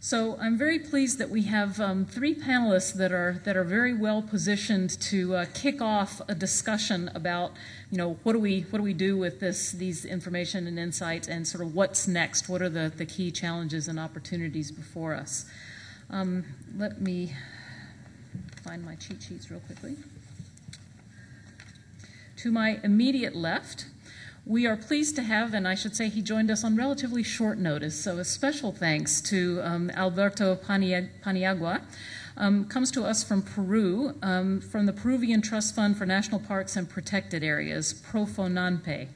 So I'm very pleased that we have three panelists that are very well positioned to kick off a discussion about, what do we do with these information and insights, and sort of what's next? What are the key challenges and opportunities before us? Let me find my cheat sheets real quickly. To my immediate left, we are pleased to have, and I should say he joined us on relatively short notice, so a special thanks to Alberto Paniagua. Comes to us from Peru, from the Peruvian Trust Fund for National Parks and Protected Areas, Profonampe.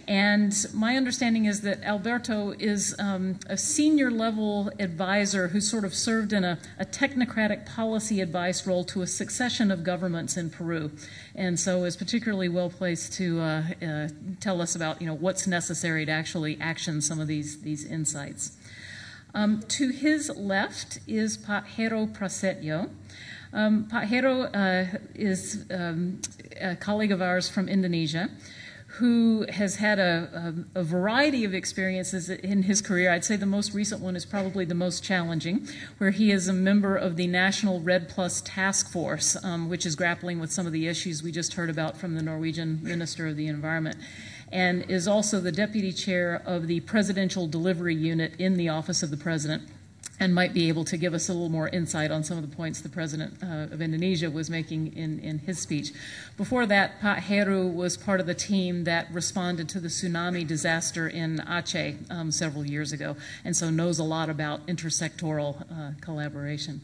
And my understanding is that Alberto is a senior level advisor who sort of served in a technocratic policy advice role to a succession of governments in Peru, and so is particularly well placed to tell us about what's necessary to actually action some of these insights. To his left is Pajero Prasetyo. Pajero is a colleague of ours from Indonesia, who has had a variety of experiences in his career. I'd say the most recent one is probably the most challenging, where he is a member of the National Red Plus Task Force, which is grappling with some of the issues we just heard about from the Norwegian Minister of the Environment, and is also the deputy chair of the Presidential Delivery Unit in the Office of the President, and might be able to give us a little more insight on some of the points the President of Indonesia was making in his speech. Before that, Pajero was part of the team that responded to the tsunami disaster in Aceh several years ago, and so knows a lot about intersectoral collaboration.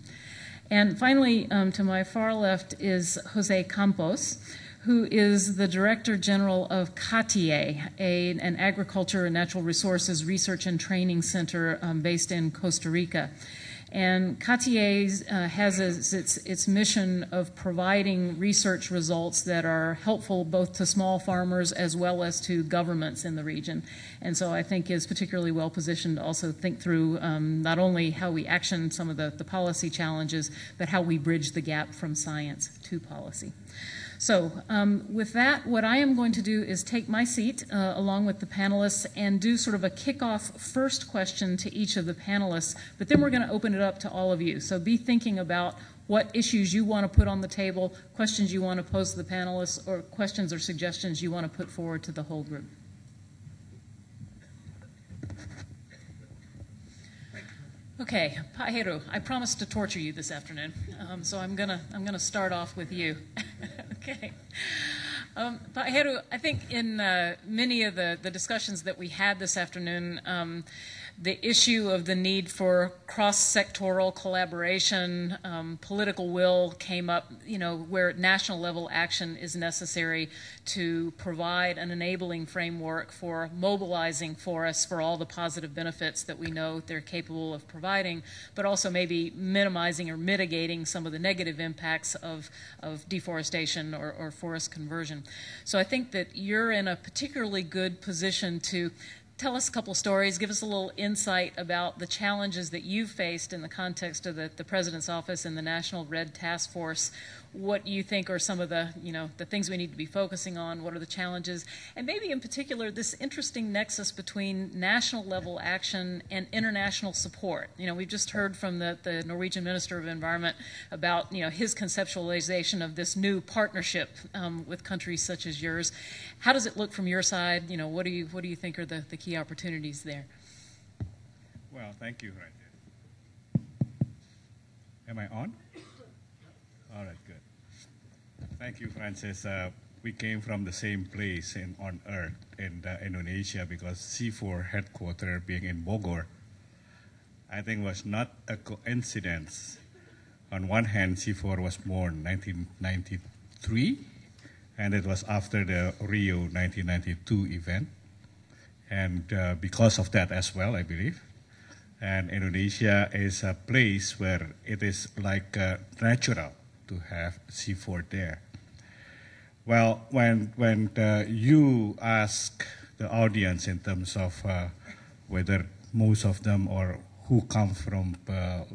And finally, to my far left is Jose Campos, who is the Director General of CATIE, an agriculture and natural resources research and training center based in Costa Rica. And CATIE has its mission of providing research results that are helpful both to small farmers as well as to governments in the region. And so I think is particularly well positioned to also think through not only how we action some of the policy challenges, but how we bridge the gap from science to policy. So with that, what I am going to do is take my seat along with the panelists and do sort of a kickoff first question to each of the panelists, but then we're going to open it up to all of you. So be thinking about what issues you want to put on the table, questions you want to pose to the panelists, or questions or suggestions you want to put forward to the whole group. Okay, Pajero, I promised to torture you this afternoon, so I'm gonna start off with you. Okay. Pajero, I think in many of the discussions that we had this afternoon, the issue of the need for cross-sectoral collaboration, political will came up, where national level action is necessary to provide an enabling framework for mobilizing forests for all the positive benefits that we know they're capable of providing, but also maybe minimizing or mitigating some of the negative impacts of deforestation or forest conversion. So I think that you're in a particularly good position to tell us a couple stories, give us a little insight about the challenges that you've faced in the context of the President's Office and the National Red Task Force. What you think are some of the, the things we need to be focusing on, what are the challenges, and maybe in particular this interesting nexus between national level action and international support. We've just heard from the Norwegian Minister of Environment about, his conceptualization of this new partnership with countries such as yours. How does it look from your side? What do you think are the key opportunities there? Well, thank you, Am I on? All right, good. Thank you, Francis. We came from the same place on Earth in Indonesia, because CIFOR headquarters being in Bogor, I think was not a coincidence. On one hand, CIFOR was born in 1993, and it was after the Rio 1992 event. And because of that as well, I believe. And Indonesia is a place where it is like natural to have CIFOR there. Well, when you ask the audience in terms of whether most of them or who come from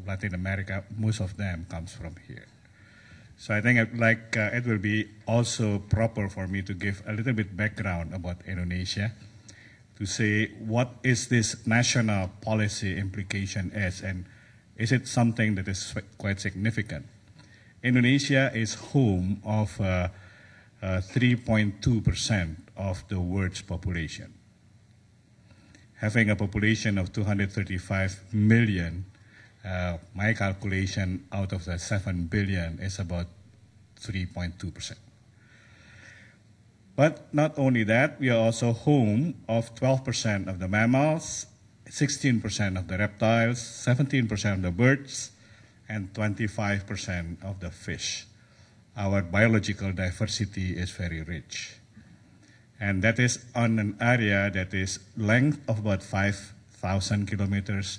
Latin America, most of them comes from here. So I think it will be also proper for me to give a little bit background about Indonesia, to say what is this national policy implication is, and Is it something that is quite significant? Indonesia is home of 3.2% of the world's population. Having a population of 235 million, my calculation out of the 7 billion is about 3.2%. But not only that, we are also home of 12% of the mammals, 16% of the reptiles, 17% of the birds, and 25% of the fish. Our biological diversity is very rich. And that is on an area that is length of about 5,000 kilometers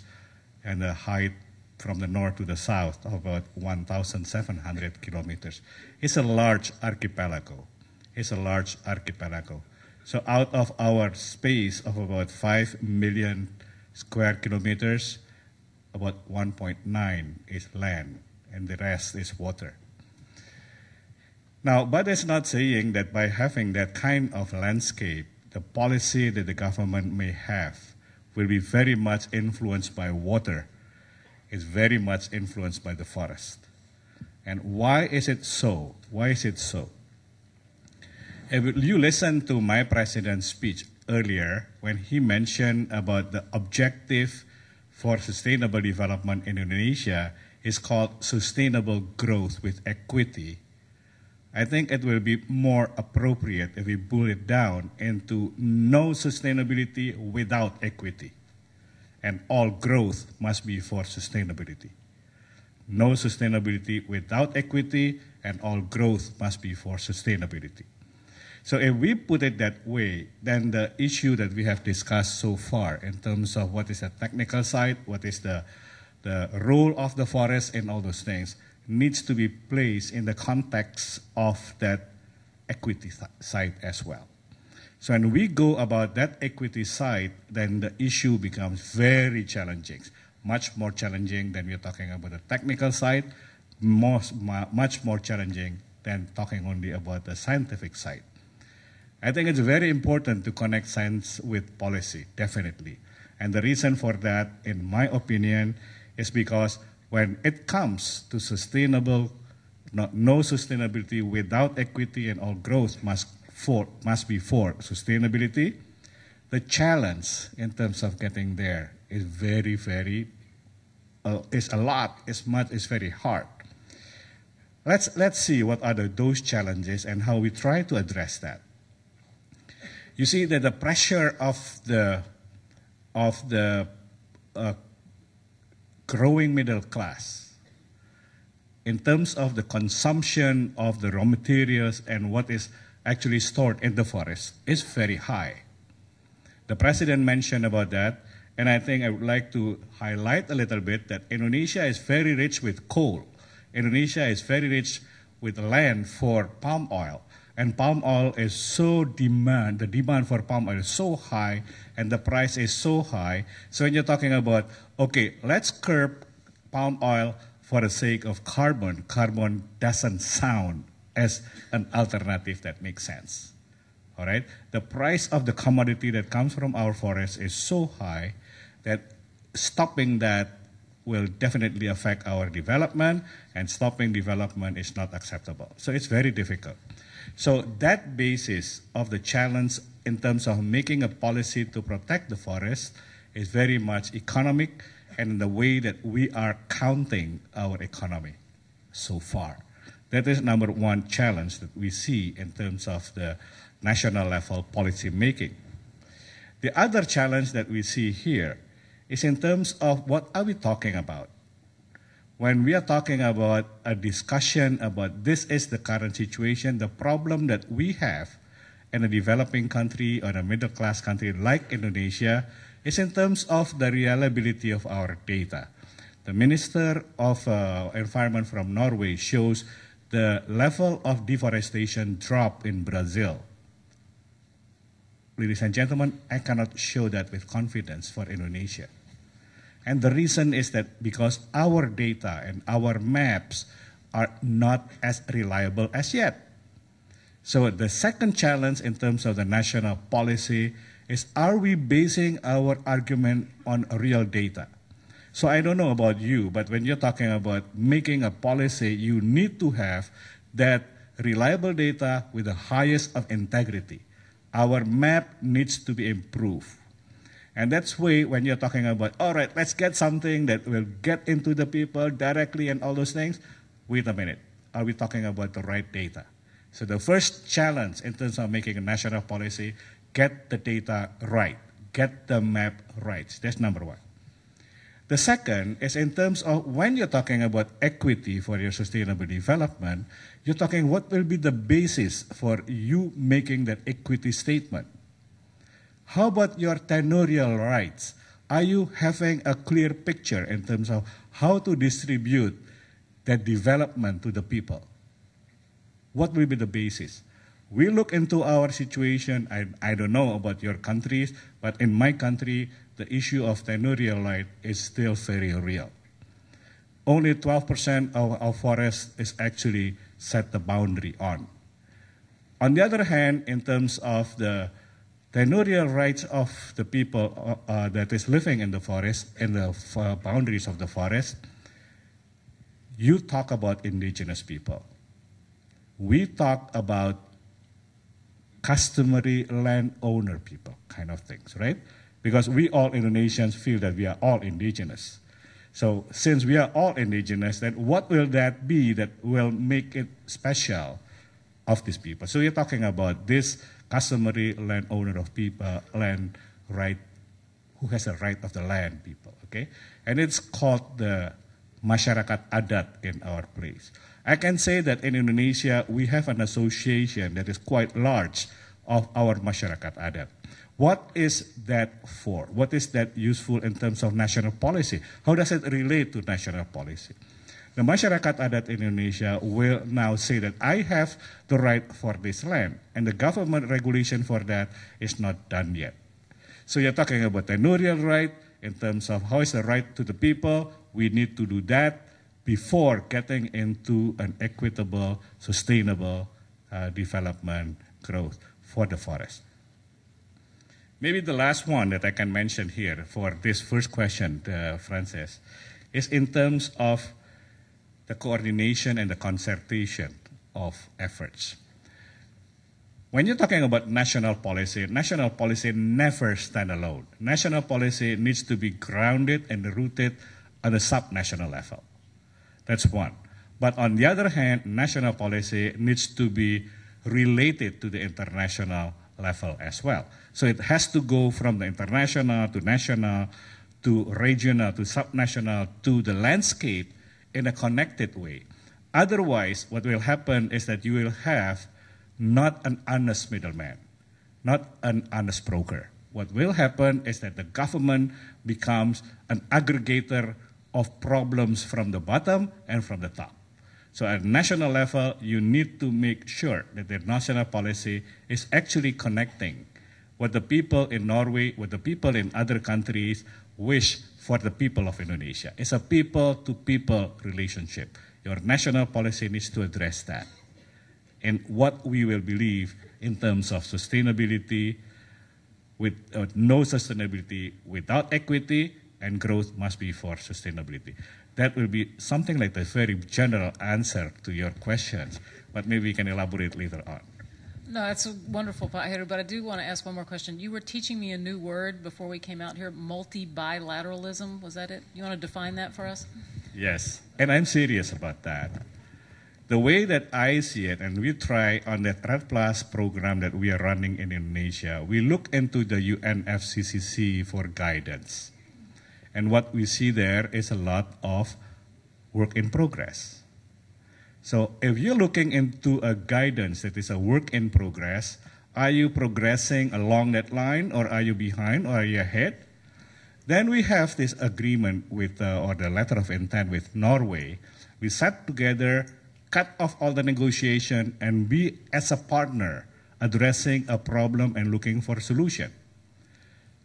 and a height from the north to the south of about 1,700 kilometers. It's a large archipelago. It's a large archipelago. So out of our space of about 5 million square kilometers, about 1.9 is land, and the rest is water. Now, but it's not saying that by having that kind of landscape, the policy that the government may have will be very much influenced by water. It's very much influenced by the forest. And why is it so? Why is it so? If you listen to my president's speech earlier when he mentioned about the objective for sustainable development in Indonesia is called sustainable growth with equity, I think it will be more appropriate if we boil it down into no sustainability without equity. And all growth must be for sustainability. No sustainability without equity, and all growth must be for sustainability. So if we put it that way, then the issue that we have discussed so far in terms of what is the technical side, what is the role of the forest and all those things, needs to be placed in the context of that equity side as well. So when we go about that equity side, then the issue becomes very challenging, much more challenging than we're talking about the technical side, much more challenging than talking only about the scientific side. I think it's very important to connect science with policy, definitely. And the reason for that, in my opinion, is because when it comes to sustainable, no sustainability without equity, and all growth must be for sustainability, the challenge in terms of getting there is very, is very hard. Let's see what are those challenges and how we try to address that. You see that the pressure of the growing middle class in terms of the consumption of the raw materials and what is actually stored in the forest is very high. The president mentioned about that, and I think I would like to highlight a little bit that Indonesia is very rich with coal. Indonesia is very rich with land for palm oil. And palm oil is so the demand for palm oil is so high and the price is so high. So when you're talking about, okay, let's curb palm oil for the sake of carbon doesn't sound as an alternative that makes sense. All right? The price of the commodity that comes from our forest is so high that stopping that will definitely affect our development, and stopping development is not acceptable. So it's very difficult. So that basis of the challenge in terms of making a policy to protect the forest is very much economic and in the way that we are counting our economy so far. That is number one challenge that we see in terms of the national level policy making. The other challenge that we see here is in terms of what are we talking about. When we are talking about a discussion about this is the current situation, the problem that we have in a developing country or a middle class country like Indonesia is in terms of the reliability of our data. The Minister of Environment from Norway shows the level of deforestation drop in Brazil. Ladies and gentlemen, I cannot show that with confidence for Indonesia. And the reason is that because our data and our maps are not as reliable as yet. So the second challenge in terms of the national policy is, are we basing our argument on real data? So I don't know about you, but when you're talking about making a policy, you need to have that reliable data with the highest of integrity. Our map needs to be improved. And that's why when you're talking about, all right, let's get something that will get into the people directly and all those things, wait a minute, are we talking about the right data? So the first challenge in terms of making a national policy, get the data right, get the map right. That's number one. The second is in terms of when you're talking about equity for your sustainable development, you're talking what will be the basis for you making that equity statement. How about your tenurial rights? Are you having a clear picture in terms of how to distribute that development to the people? What will be the basis? We look into our situation. I don't know about your countries, but in my country, the issue of tenurial right is still very real. Only 12% of our forest is actually set the boundary on. On the other hand, in terms of the tenurial rights of the people that is living in the forest, in the boundaries of the forest, you talk about indigenous people. We talk about customary landowner people kind of things, right? Because we all Indonesians feel that we are all indigenous. So since we are all indigenous, then what will that be that will make it special of these people? So you're talking about this customary landowner of people, land right, who has a right of the land people, okay? And it's called the masyarakat adat in our place. I can say that in Indonesia, we have an association that is quite large of our masyarakat adat. What is that for? What is that useful in terms of national policy? How does it relate to national policy? The masyarakat adat in Indonesia will now say that I have the right for this land, and the government regulation for that is not done yet. So you're talking about tenurial right in terms of how is the right to the people. We need to do that before getting into an equitable, sustainable development growth for the forest. Maybe the last one that I can mention here for this first question, Frances, is in terms of the coordination and the concertation of efforts. When you're talking about national policy never stand alone. National policy needs to be grounded and rooted on a sub-national level. That's one. But on the other hand, national policy needs to be related to the international level as well. So it has to go from the international to national to regional to subnational to the landscape in a connected way. Otherwise, what will happen is that you will have not an honest middleman, not an honest broker. What will happen is that the government becomes an aggregator of problems from the bottom and from the top. So at national level, you need to make sure that the national policy is actually connecting what the people in Norway, what the people in other countries wish for the people of Indonesia. It's a people-to-people relationship. Your national policy needs to address that. And what we will believe in terms of sustainability, with no sustainability without equity, and growth must be for sustainability. That will be something like the very general answer to your questions, but maybe we can elaborate later on. No, that's wonderful, Pak Heru, but I do want to ask one more question. You were teaching me a new word before we came out here, multi-bilateralism. Was that it? You want to define that for us? Yes, and I'm serious about that. The way that I see it, and we try on the RED Plus program that we are running in Indonesia, we look into the UNFCCC for guidance. And what we see there is a lot of work in progress. So if you're looking into a guidance that is a work in progress, are you progressing along that line, or are you behind, or are you ahead? Then we have this agreement with, or the letter of intent with Norway. We sat together, cut off all the negotiation, and be as a partner addressing a problem and looking for a solution.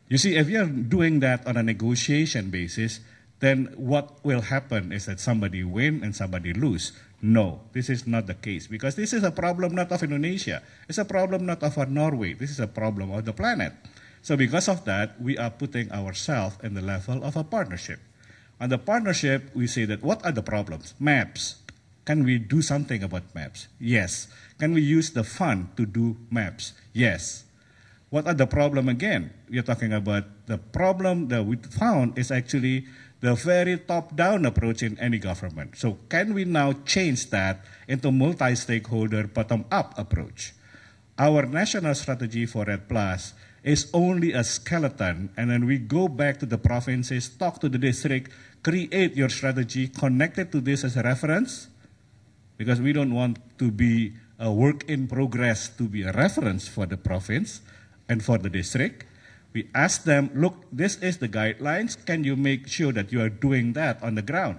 You see, if you're doing that on a negotiation basis, then what will happen is that somebody win and somebody lose. No, this is not the case, because this is a problem not of Indonesia. It's a problem not of Norway. This is a problem of the planet. So because of that, we are putting ourselves in the level of a partnership. On the partnership, we say that what are the problems? Maps. Can we do something about maps? Yes. Can we use the fund to do maps? Yes. What are the problem again? We're talking about the problem that we found is actually the very top-down approach in any government. So can we now change that into multi-stakeholder bottom-up approach? Our national strategy for RED Plus is only a skeleton, and then we go back to the provinces, talk to the district, create your strategy, connect it to this as a reference, because we don't want to be a work in progress to be a reference for the province and for the district. We ask them, look, this is the guidelines. Can you make sure that you are doing that on the ground?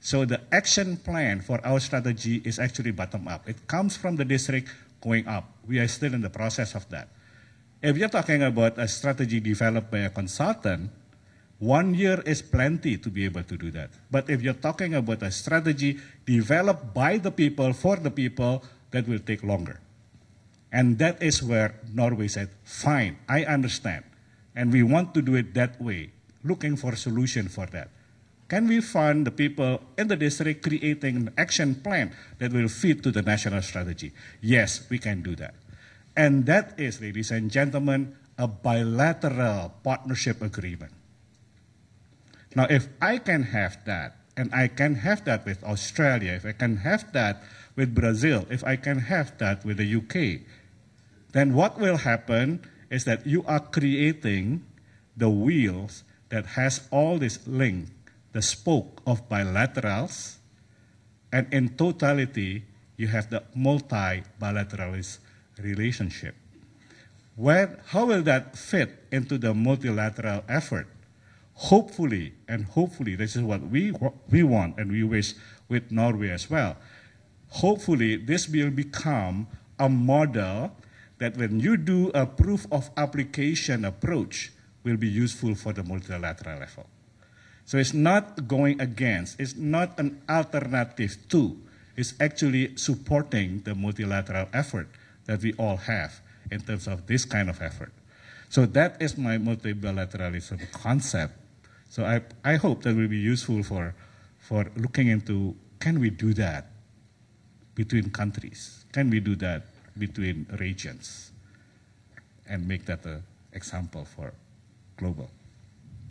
So the action plan for our strategy is actually bottom up. It comes from the district going up. We are still in the process of that. If you're talking about a strategy developed by a consultant, 1 year is plenty to be able to do that. But if you're talking about a strategy developed by the people, for the people, that will take longer. And that is where Norway said, fine, I understand. And we want to do it that way, looking for a solution for that. Can we fund the people in the district creating an action plan that will fit to the national strategy? Yes, we can do that. And that is, ladies and gentlemen, a bilateral partnership agreement. Now, if I can have that, and I can have that with Australia, if I can have that with Brazil, if I can have that with the UK, then what will happen is that you are creating the wheels that has all this link, the spoke of bilaterals, and in totality, you have the multi-bilateralist relationship. How will that fit into the multilateral effort? Hopefully, this is what we want and we wish with Norway as well. Hopefully, this will become a model that when you do a proof of application approach will be useful for the multilateral level. So it's not going against, it's not an alternative to, it's actually supporting the multilateral effort that we all have in terms of this kind of effort. So that is my multi-bilateralism concept. So I hope that will be useful for looking into, can we do that between countries? Can we do that between regions? And make that an example for global.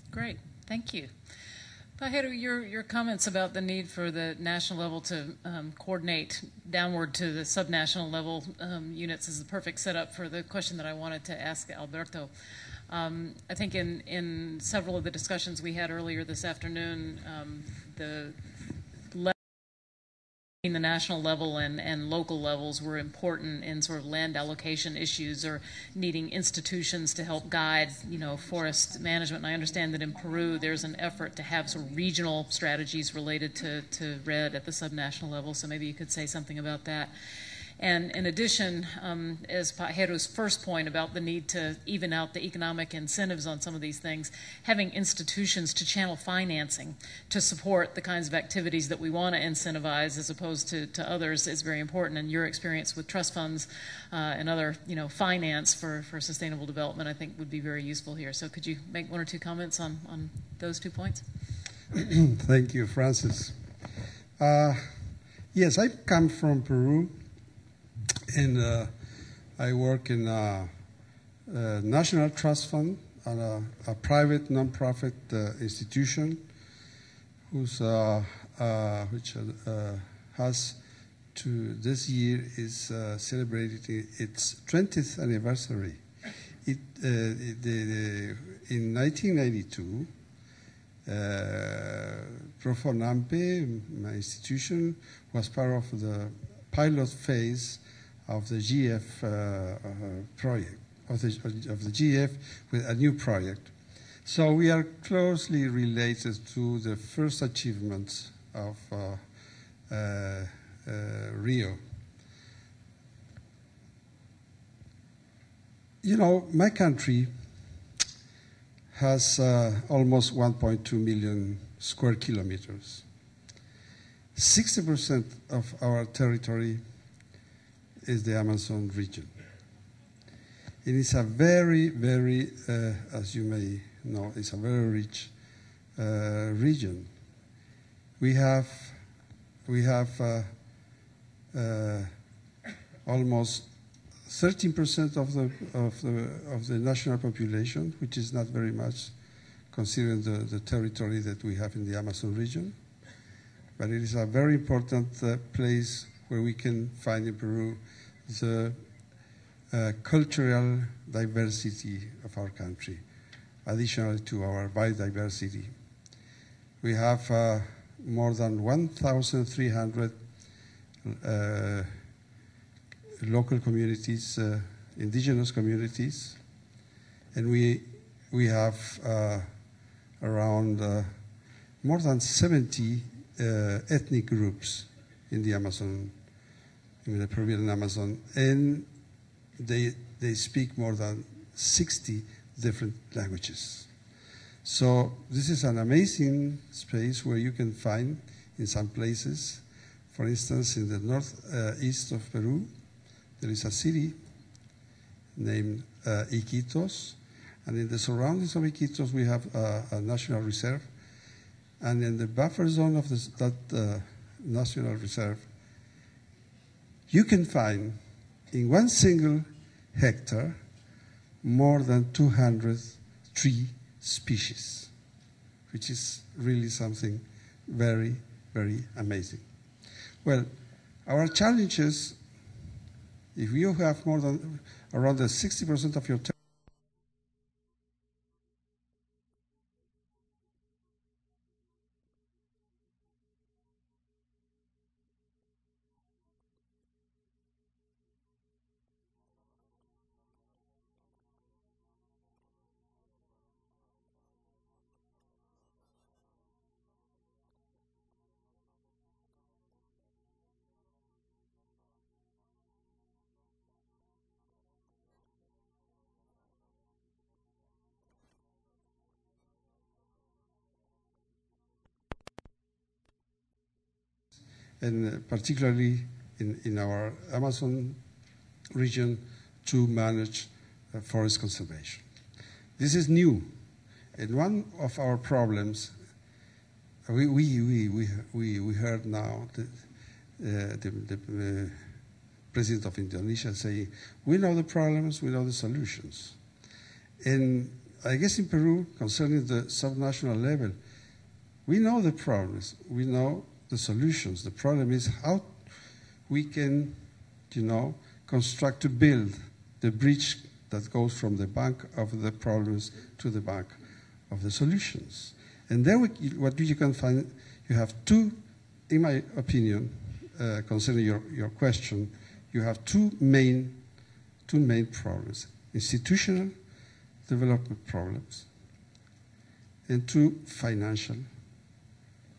Great, thank you. Pajero, your comments about the need for the national level to coordinate downward to the subnational level units is the perfect setup for the question that I wanted to ask Alberto. I think in several of the discussions we had earlier this afternoon, the the national level and local levels were important in sort of land allocation issues or needing institutions to help guide, forest management. And I understand that in Peru there's an effort to have sort of regional strategies related to RED at the subnational level, so maybe you could say something about that. And in addition, as Pajero's first point about the need to even out the economic incentives on some of these things, having institutions to channel financing to support the kinds of activities that we want to incentivize as opposed to others is very important. And your experience with trust funds and other, finance for sustainable development, I think would be very useful here. So could you make one or two comments on those 2 points? Thank you, Francis. Yes, I come from Peru. And I work in a national trust fund and a private non-profit institution which has this year is celebrating its 20th anniversary. In 1992, Profonampe, my institution, was part of the pilot phase of the GF project, of the GF with a new project. So we are closely related to the first achievements of Rio. My country has almost 1.2 million square kilometers. 60% of our territory is the Amazon region. It is a very, very, as you may know, it's a very rich region. We have almost 13% of the national population, which is not very much considering the territory that we have in the Amazon region. But it is a very important place where we can find in Peru the cultural diversity of our country, additional to our biodiversity. We have more than 1,300 local communities, indigenous communities, and we have around more than 70 ethnic groups in the Amazon, in the Peruvian Amazon, and they speak more than 60 different languages. So this is an amazing space where you can find in some places, for instance, in the northeast of Peru, there is a city named Iquitos, and in the surroundings of Iquitos we have a national reserve, and in the buffer zone of that national reserve, you can find in one single hectare more than 200 tree species, which is really something very, very amazing. Well, our challenges, if you have more than around 60% of your and particularly in our Amazon region, to manage forest conservation. This is new, and one of our problems, we heard now the President of Indonesia say, we know the problems, we know the solutions. And I guess in Peru, concerning the subnational level, we know the problems, we know the solutions. The problem is how we can, construct to build the bridge that goes from the bank of the problems to the bank of the solutions. And then what you can find, you have two, in my opinion, concerning your question, you have two main problems: institutional development problems and two financial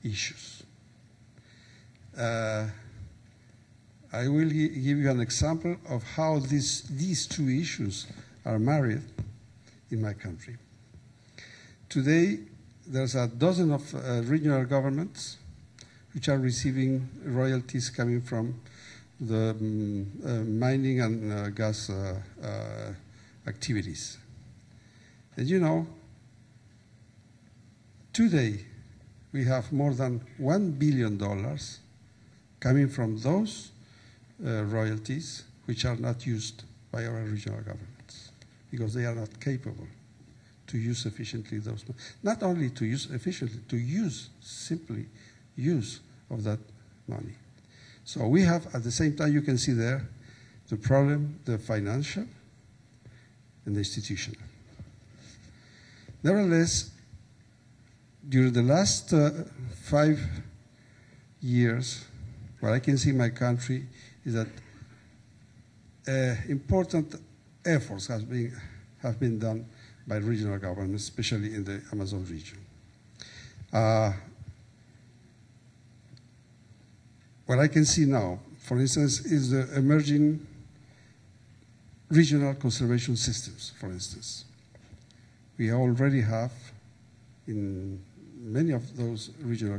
issues. I will give you an example of how these two issues are married in my country. Today, there's a dozen of regional governments which are receiving royalties coming from the mining and gas activities. And today we have more than $1 billion coming from those royalties which are not used by our regional governments because they are not capable to use efficiently those. Not only to use efficiently, to use, simply use of that money. So we have, at the same time, you can see there, the problem, the financial and the institutional. Nevertheless, during the last 5 years, what I can see in my country is that important efforts have been done by regional governments, especially in the Amazon region. What I can see now, for instance, is the emerging regional conservation systems, for instance. We already have, in many of those regional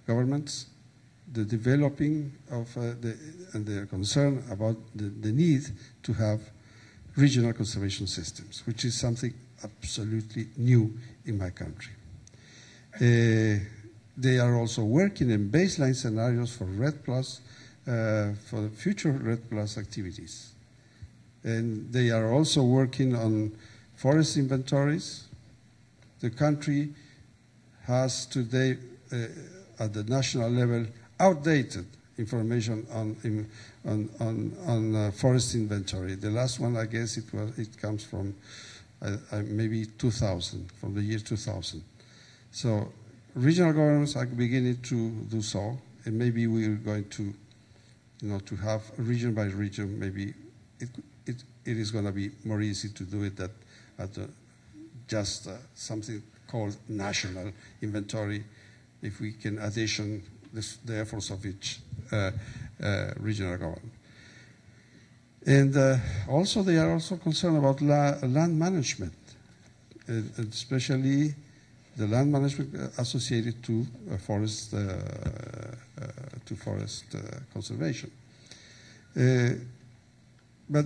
governments, the developing of and the concern about the need to have regional conservation systems, which is something absolutely new in my country. they are also working in baseline scenarios for RED+, for the future RED+ activities. And they are also working on forest inventories. The country has today, at the national level, outdated information on forest inventory. The last one, I guess, it comes from maybe 2000, from the year 2000. So regional governments are beginning to do so, and maybe we are going to, to have region by region. Maybe it is going to be more easy to do it that at just something called national inventory, if we can addition the efforts of each regional government. And also they are also concerned about land management, and especially the land management associated to forest conservation. But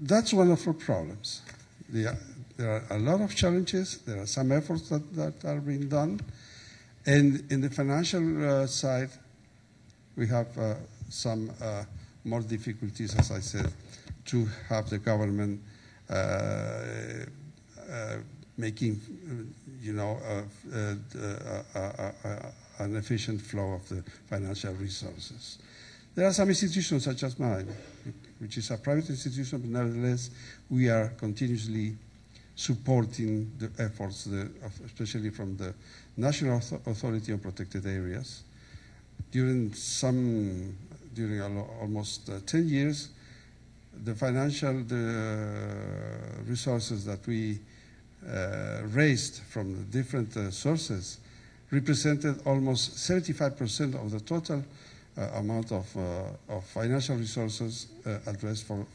that's one of our problems. There are a lot of challenges. There are some efforts that are being done. And in the financial side, we have some more difficulties, as I said, to have the government making, an efficient flow of the financial resources. There are some institutions such as mine, which is a private institution, but nevertheless, we are continuously supporting the efforts, especially from the National Authority on Protected Areas. During almost 10 years, the financial resources that we raised from the different sources represented almost 75% of the total amount of financial resources addressed for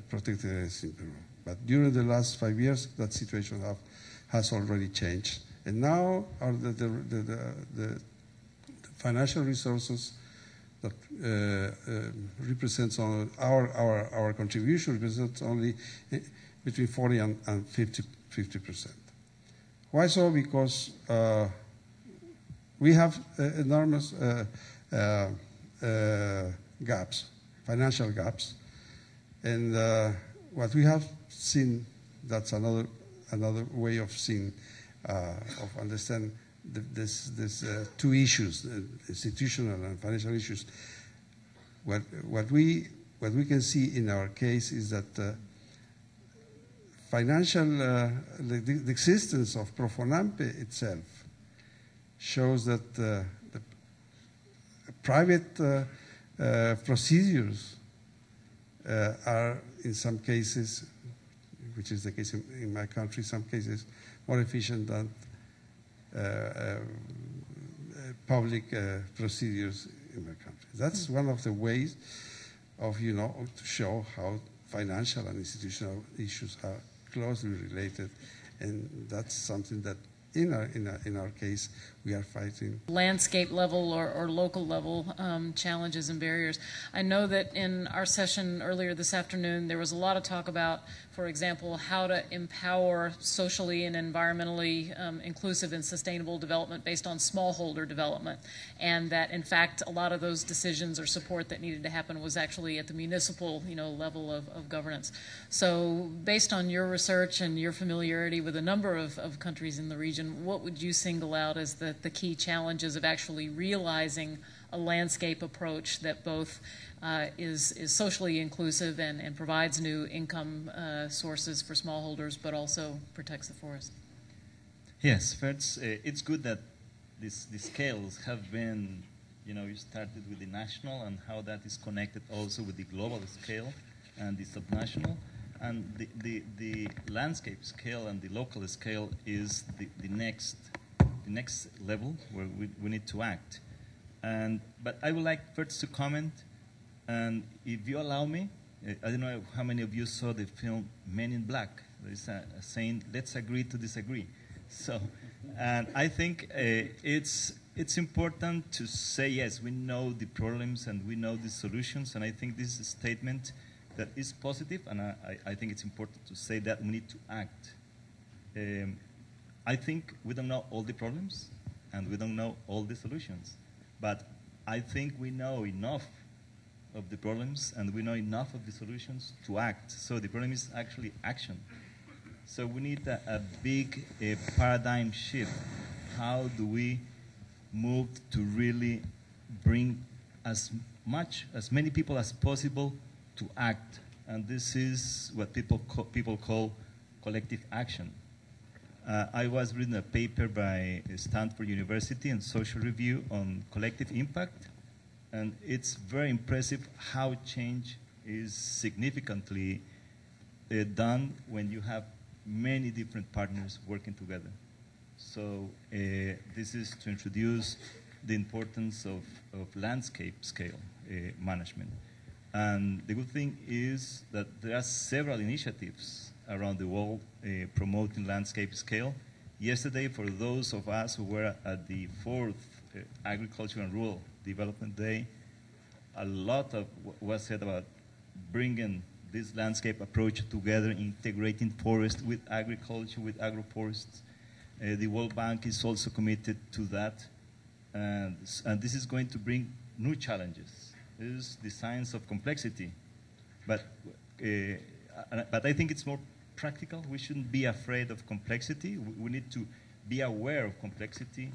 protected areas in Peru. But during the last 5 years, that situation has already changed. And now the financial resources that represents our contribution represents only between 40 and 50%. Why so? Because we have enormous gaps, financial gaps, and what we have seen, that's another way of seeing, of understanding this two issues, institutional and financial issues. What we can see in our case is that the existence of Profonampe itself shows that the private procedures are in some cases, which is the case in my country, some cases more efficient than public procedures in my country. That's one of the ways of, to show how financial and institutional issues are closely related, and that's something that in our case we are fighting. Landscape level or local level challenges and barriers. I know that in our session earlier this afternoon there was a lot of talk about, for example, how to empower socially and environmentally inclusive and sustainable development based on smallholder development, and that in fact a lot of those decisions or support that needed to happen was actually at the municipal level of governance. So based on your research and your familiarity with a number of countries in the region, what would you single out as the key challenges of actually realizing a landscape approach that both is socially inclusive and provides new income sources for smallholders, but also protects the forest? Yes, first, it's good that these scales have been, you started with the national and how that is connected also with the global scale and the subnational. And the landscape scale and the local scale is the next level where we need to act. But I would like first to comment, and if you allow me, I don't know how many of you saw the film Men in Black. There is a saying, let's agree to disagree. So, and I think it's important to say, yes, we know the problems and we know the solutions, and I think this is a statement that is positive, and I think it's important to say that we need to act. I think we don't know all the problems, and we don't know all the solutions. But I think we know enough of the problems, and we know enough of the solutions to act. So the problem is actually action. So we need a big paradigm shift. How do we move to really bring as many people as possible to act? And this is what people call collective action. I was reading a paper by Stanford University and Social Review on collective impact, and it's very impressive how change is significantly done when you have many different partners working together. So this is to introduce the importance of landscape scale management. And the good thing is that there are several initiatives around the world promoting landscape scale. Yesterday, for those of us who were at the 4th Agriculture and Rural Development Day, a lot of was said about bringing this landscape approach together, integrating forest with agriculture, with agroforests. The World Bank is also committed to that. And this is going to bring new challenges. This is the science of complexity. But I think it's more practical. We shouldn't be afraid of complexity. We need to be aware of complexity,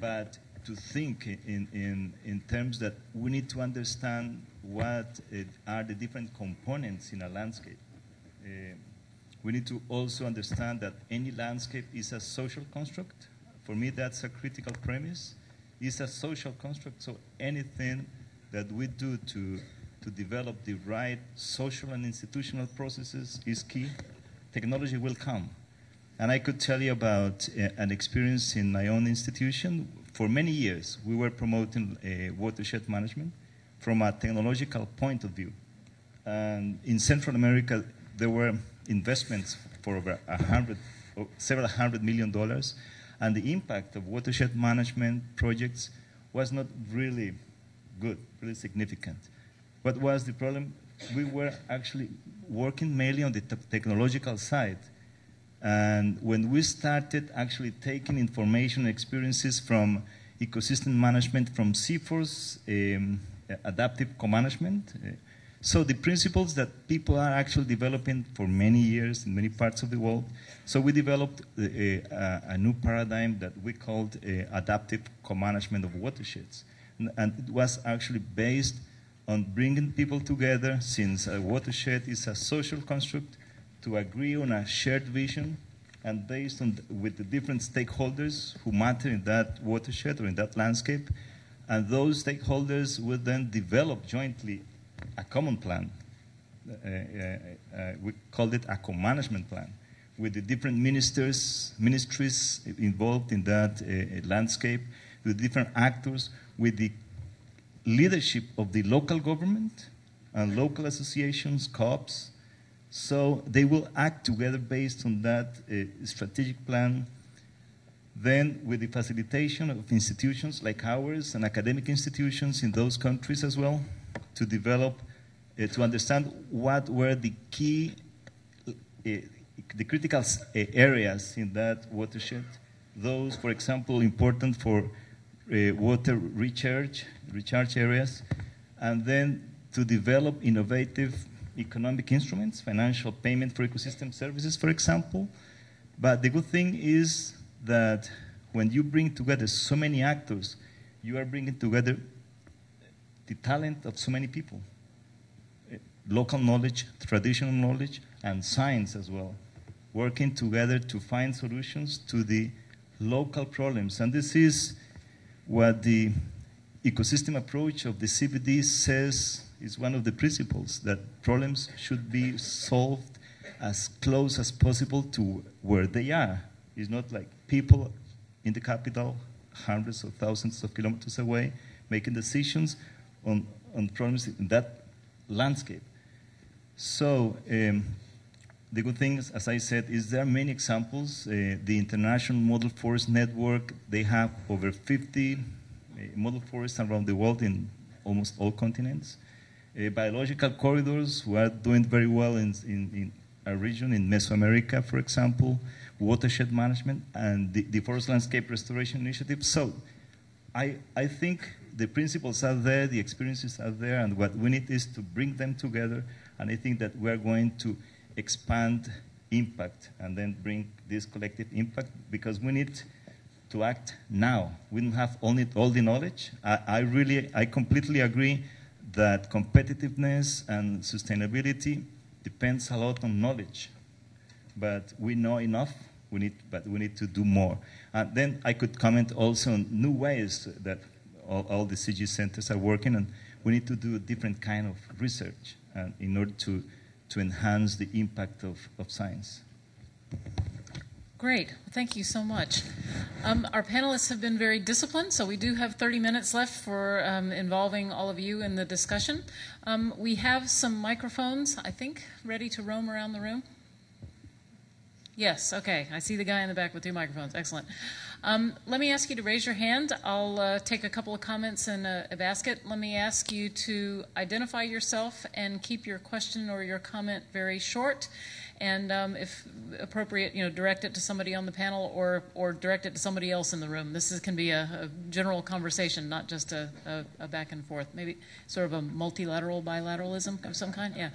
but to think in terms that we need to understand what are the different components in a landscape. We need to also understand that any landscape is a social construct. For me, that's a critical premise. It's a social construct, so anything that we do to develop the right social and institutional processes is key. Technology will come. And I could tell you about an experience in my own institution. For many years, we were promoting watershed management from a technological point of view. And in Central America, there were investments for over several $100 million, and the impact of watershed management projects was not really good, really significant. What was the problem? We were actually working mainly on the technological side. And when we started actually taking information and experiences from ecosystem management, from CIFOR's adaptive co-management, so the principles that people are actually developing for many years in many parts of the world. So we developed a new paradigm that we called adaptive co-management of watersheds. And it was actually based on bringing people together, since a watershed is a social construct, to agree on a shared vision, and based on with the different stakeholders who matter in that watershed or in that landscape. And those stakeholders would then develop jointly a common plan. We called it a co-management plan, with the different ministries involved in that landscape, with different actors, with the leadership of the local government and local associations, co-ops. So they will act together based on that strategic plan. Then with the facilitation of institutions like ours and academic institutions in those countries as well, to develop, to understand what were the key, the critical areas in that watershed. Those, for example, important for water recharge areas, and then to develop innovative economic instruments, financial payment for ecosystem services, for example. But the good thing is that when you bring together so many actors, you are bringing together the talent of so many people. Local knowledge, traditional knowledge, and science as well, working together to find solutions to the local problems. And this is what the ecosystem approach of the CBD says is one of the principles, that problems should be solved as close as possible to where they are. It's not like people in the capital, hundreds of thousands of kilometers away, making decisions on problems in that landscape. So the good thing, as I said, is there are many examples. The International Model Forest Network, they have over 50 model forests around the world in almost all continents. Biological corridors, who are doing very well in a region in Mesoamerica, for example, watershed management, and the Forest Landscape Restoration Initiative. So I think the principles are there, the experiences are there, and what we need is to bring them together, and I think that we're going to expand impact and then bring this collective impact, because we need to act now. We don't have all the knowledge. I completely agree that competitiveness and sustainability depends a lot on knowledge, but we know enough. But we need to do more. And then I could comment also on new ways that all the CG centers are working, and we need to do a different kind of research in order to enhance the impact of science. Great. Well, thank you so much. Our panelists have been very disciplined, so we do have 30 minutes left for involving all of you in the discussion. We have some microphones, I think, ready to roam around the room. Yes, okay. I see the guy in the back with 2 microphones. Excellent. Let me ask you to raise your hand. I'll take a couple of comments in a basket. Let me ask you to identify yourself and keep your question or your comment very short. And if appropriate, direct it to somebody on the panel or direct it to somebody else in the room. This can be a general conversation, not just a back and forth. Maybe sort of a multilateral bilateralism of some kind. Yeah.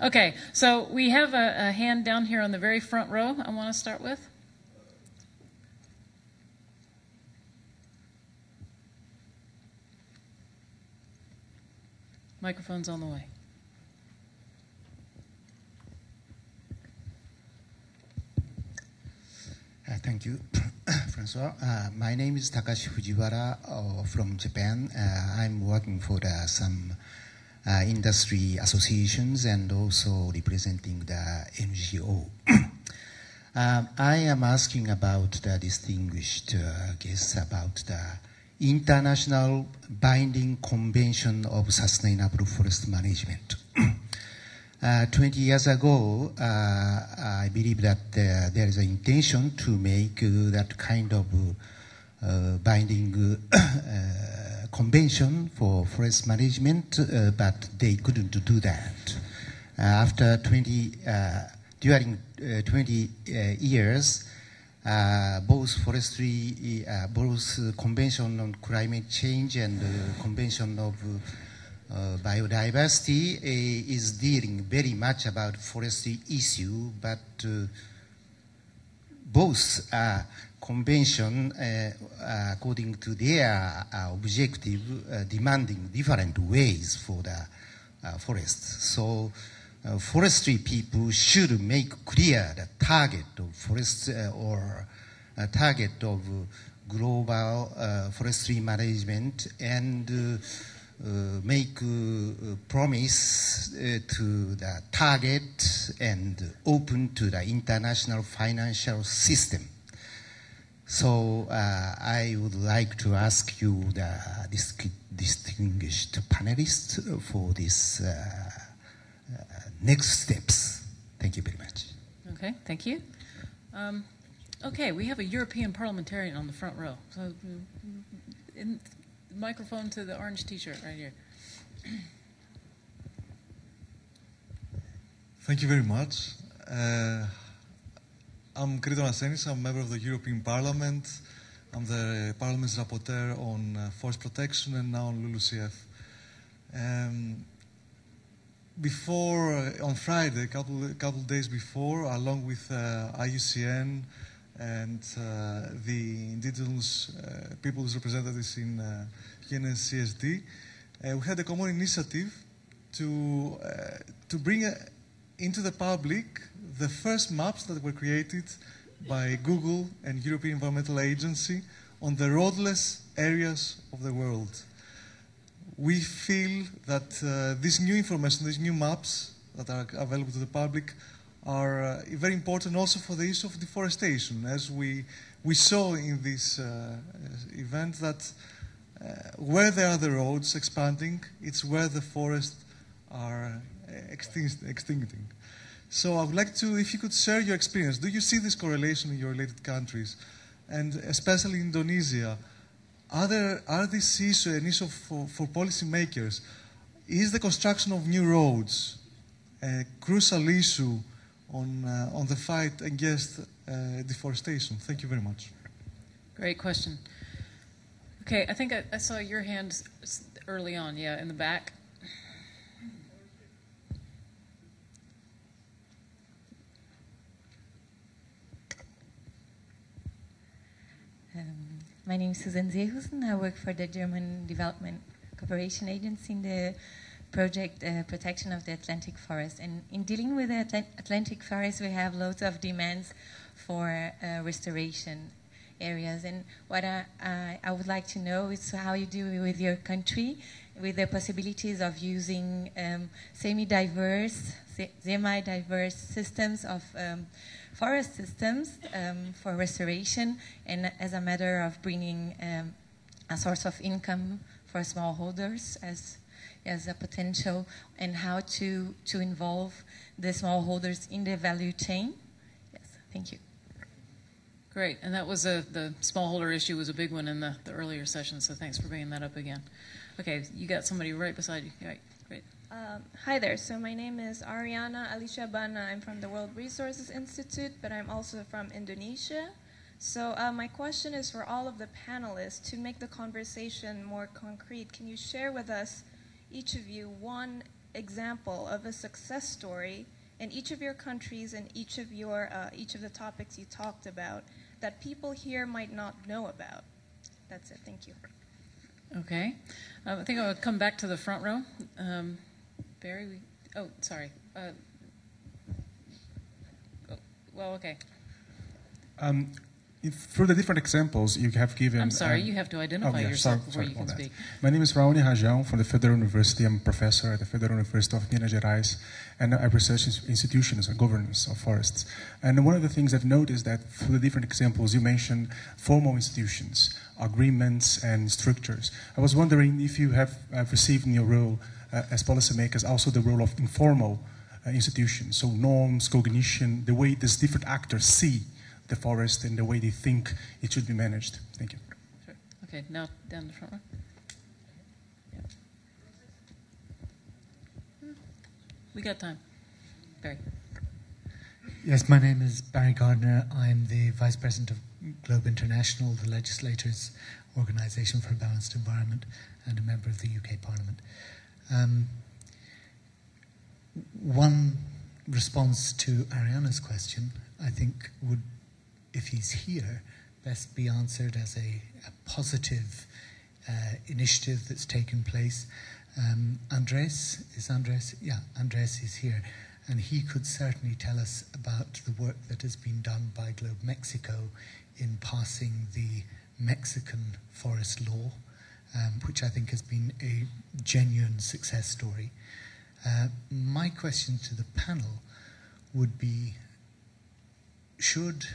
Okay. So we have a hand down here on the very front row. I want to start with. Microphone's on the way. Thank you, Francois. My name is Takashi Fujiwara from Japan. I'm working for some industry associations and also representing the NGO. I am asking about the distinguished guests about the International Binding Convention of Sustainable Forest Management. 20 years ago, I believe that there is an intention to make that kind of binding convention for forest management, but they couldn't do that. After 20 years, both forestry, both Convention on Climate Change and Convention of Biodiversity is dealing very much about forestry issue, but both convention, according to their objective, demanding different ways for the forest. So forestry people should make clear the target of forest or target of global forestry management and make promise to the target and open to the international financial system. So I would like to ask you, the distinguished panelists, for this next steps. Thank you very much. Okay, thank you. Okay, we have a European parliamentarian on the front row. So, microphone to the orange T-shirt right here. Thank you very much. I'm Kriton Asenis. I'm a member of the European Parliament. I'm the Parliament's rapporteur on forest protection and now on LULUCF. On Friday, a couple days before, along with IUCN and the indigenous people's representatives in UNCSD, we had a common initiative to bring into the public the first maps that were created by Google and European Environmental Agency on the roadless areas of the world. We feel that this new information, these new maps that are available to the public are very important also for the issue of deforestation, as we saw in this event that where there are the roads expanding, it's where the forests are extincting. So I would like to, if you could share your experience, do you see this correlation in your related countries? And especially in Indonesia, are this issue an issue for policymakers? Is the construction of new roads a crucial issue on the fight against deforestation. Thank you very much. Great question. Okay, I think I saw your hand early on, yeah, in the back. My name is Susan Seehusen. I work for the German Development Cooperation Agency in the project Protection of the Atlantic Forest. And in dealing with the Atlantic Forest, we have loads of demands for restoration areas. And what I would like to know is how you do with your country, with the possibilities of using semi-diverse systems of forest systems for restoration, and as a matter of bringing a source of income for smallholders as a potential, and how to involve the smallholders in the value chain. Yes, thank you. Great, and that was the smallholder issue was a big one in the earlier session, so thanks for bringing that up again. Okay, you got somebody right beside you. Right, great. Hi there. So my name is Ariana Alicia Bana. I'm from the World Resources Institute, but I'm also from Indonesia. So my question is for all of the panelists. To make the conversation more concrete, can you share with us, each of you, one example of a success story in each of your countries and each of the topics you talked about that people here might not know about? That's it. Thank you. Okay. I think I would come back to the front row. Barry, sorry. Okay. Through the different examples you have given... I'm sorry, you have to identify yourself before you can speak. My name is Raoni Rajão from the Federal University. I'm a professor at the Federal University of Minas Gerais, and I research institutions and governance of forests. And one of the things I've noticed that through the different examples you mentioned formal institutions, agreements, and structures. I was wondering if you have received in your role as policymakers also the role of informal institutions, so norms, cognition, the way these different actors see the forest and the way they think it should be managed. Thank you. Sure. Okay, now down the front row. Yeah. We got time. Barry. Yes, my name is Barry Gardner. I'm the Vice President of Globe International, the legislator's organisation for a balanced environment, and a member of the UK Parliament. One response to Ariana's question, I think, would, if he's here, best be answered as a positive initiative that's taken place. Andres is here, and he could certainly tell us about the work that has been done by Globe Mexico in passing the Mexican forest law, which I think has been a genuine success story. My question to the panel would be, should,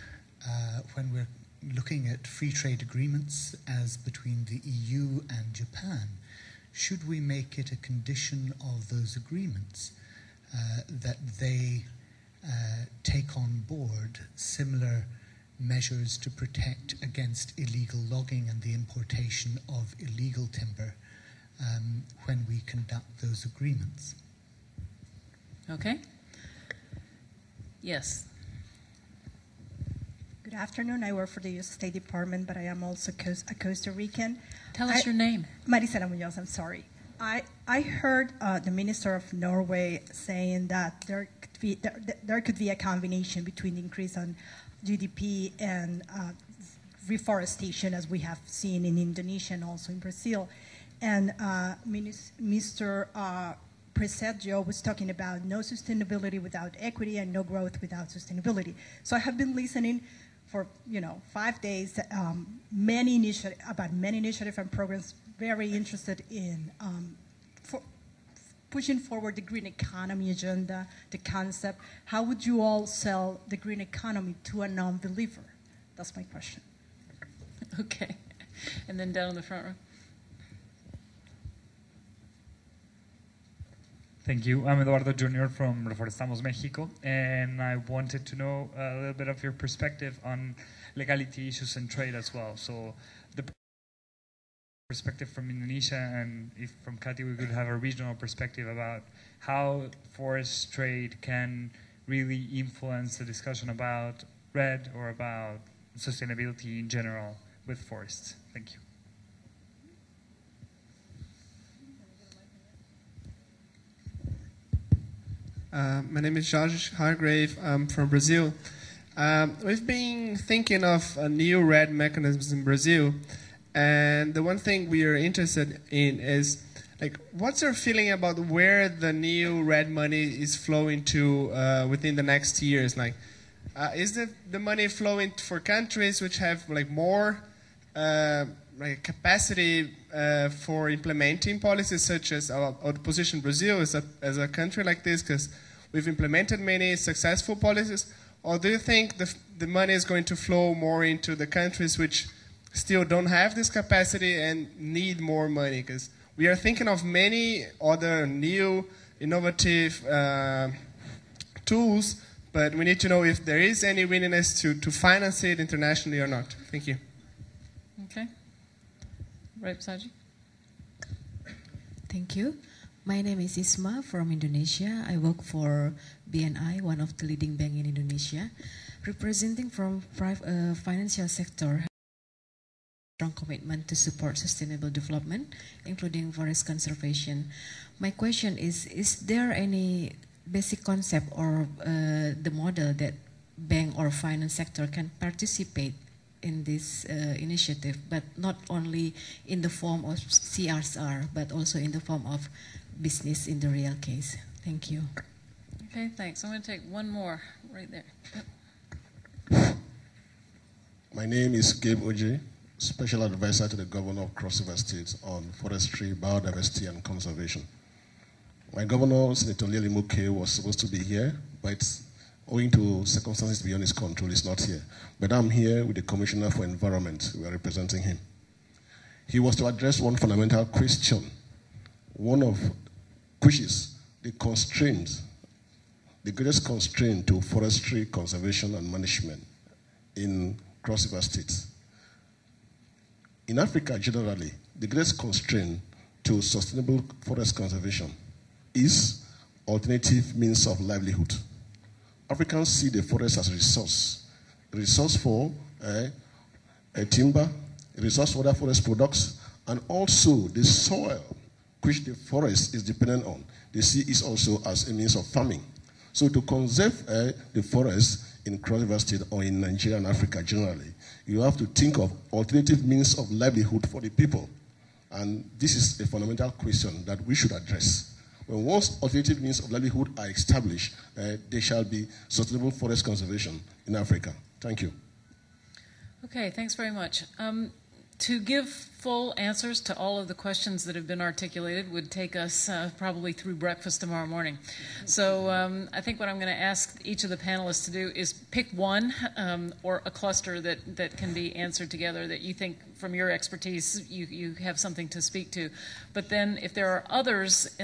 when we're looking at free trade agreements as between the EU and Japan, should we make it a condition of those agreements that they take on board similar measures to protect against illegal logging and the importation of illegal timber when we conduct those agreements? Okay. Yes. Good afternoon. I work for the U.S. State Department, but I am also a Costa Rican. Tell us your name. Marisela Muñoz, I'm sorry. I heard the Minister of Norway saying that there could be a combination between the increase on GDP and reforestation, as we have seen in Indonesia and also in Brazil. And Mr. Preseggio was talking about no sustainability without equity and no growth without sustainability. So I have been listening for 5 days, many initiatives and programs. Very interested in pushing forward the green economy agenda, the concept. How would you all sell the green economy to a non-believer? That's my question. Okay, and then down in the front row. Thank you. I'm Eduardo Jr. from Reforestamos Mexico, and I wanted to know a little bit of your perspective on legality issues and trade as well. So the perspective from Indonesia, and if from Kati we could have a regional perspective about how forest trade can really influence the discussion about REDD or about sustainability in general with forests? Thank you. My name is Jorge Hargrave. I'm from Brazil. We've been thinking of a new REDD mechanisms in Brazil, and the one thing we are interested in is, like, what's your feeling about where the new REDD money is flowing to within the next years? Like, is the money flowing for countries which have like more like capacity for implementing policies, such as our position Brazil as a country like this, because we've implemented many successful policies? Or do you think the money is going to flow more into the countries which still don't have this capacity and need more money? Because we are thinking of many other new innovative tools, but we need to know if there is any willingness to finance it internationally or not. Thank you. Okay. Right, Saji. Thank you. My name is Isma from Indonesia. I work for BNI, one of the leading banks in Indonesia. Representing from financial sector, strong commitment to support sustainable development, including forest conservation. My question is there any basic concept or the model that bank or finance sector can participate in this initiative, but not only in the form of CSR, but also in the form of business in the real case? Thank you. Okay, thanks. I'm going to take one more right there. My name is Gabe Oje, Special Advisor to the Governor of Cross River State on Forestry, Biodiversity and Conservation. My governor, Senator Lili Muke, was supposed to be here, but owing to circumstances beyond his control, he's not here. But I'm here with the Commissioner for Environment. We are representing him. He was to address one fundamental question, one of which is the constraints, the greatest constraint to forestry conservation and management in Cross River State. In Africa generally, the greatest constraint to sustainable forest conservation is alternative means of livelihood. Africans see the forest as a resource for timber, a resource for other forest products, and also the soil which the forest is dependent on. They see it also as a means of farming. So to conserve the forest in Cross River State or in Nigeria and Africa generally, you have to think of alternative means of livelihood for the people. And this is a fundamental question that we should address. When once alternative means of livelihood are established, there shall be sustainable forest conservation in Africa. Thank you. Okay, thanks very much. To give full answers to all of the questions that have been articulated would take us probably through breakfast tomorrow morning. So I think what I'm going to ask each of the panelists to do is pick one or a cluster that can be answered together that you think from your expertise you have something to speak to. But then if there are others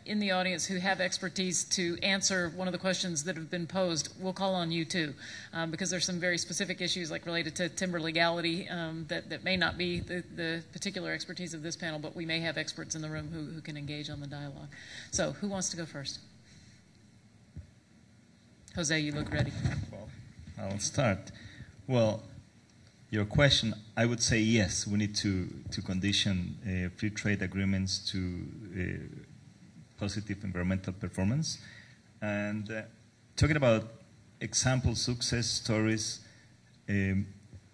in the audience who have expertise to answer one of the questions that have been posed, we'll call on you too, because there's some very specific issues like related to timber legality that may not be the particular expertise of this panel, but we may have experts in the room who can engage on the dialogue. So who wants to go first? Jose, you look ready. Well, I'll start. Well, your question, I would say yes, we need to condition free trade agreements to positive environmental performance. And talking about example success stories,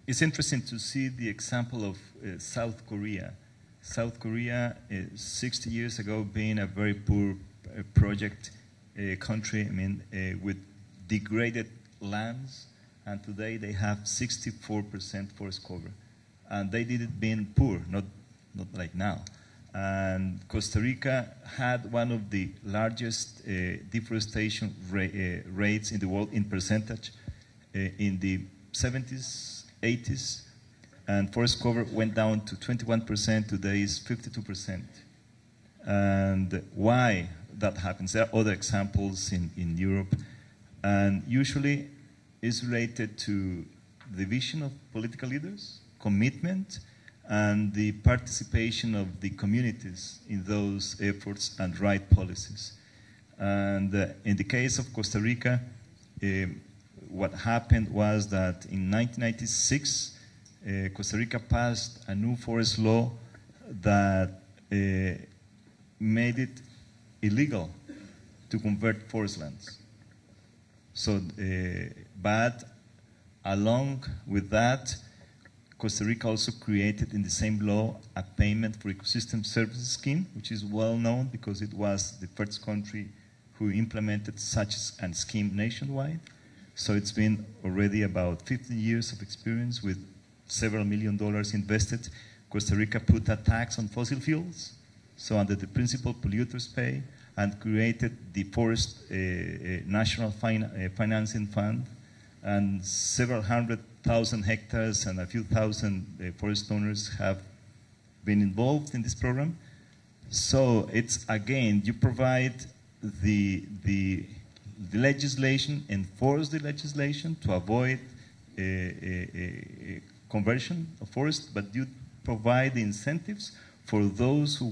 it's interesting to see the example of South Korea. South Korea, 60 years ago, being a very poor project country, I mean, with degraded lands, and today they have 64% forest cover. And they did it being poor, not like now. And Costa Rica had one of the largest deforestation rates in the world in percentage in the 70s, 80s, and forest cover went down to 21%, today is 52%. And why that happens? There are other examples in Europe, and usually it's related to the vision of political leaders, commitment, and the participation of the communities in those efforts and right policies. And in the case of Costa Rica, what happened was that in 1996, Costa Rica passed a new forest law that made it illegal to convert forest lands. So, but along with that, Costa Rica also created in the same law a payment for ecosystem services scheme, which is well known because it was the first country who implemented such a scheme nationwide. So it's been already about 15 years of experience with several $1 million invested. Costa Rica put a tax on fossil fuels, so under the principle polluters pay, and created the Forest National Financing Fund, and several 100,000 hectares and a few thousand forest owners have been involved in this program. So it's, again, you provide the legislation, enforce the legislation to avoid a conversion of forest, but you provide the incentives for those who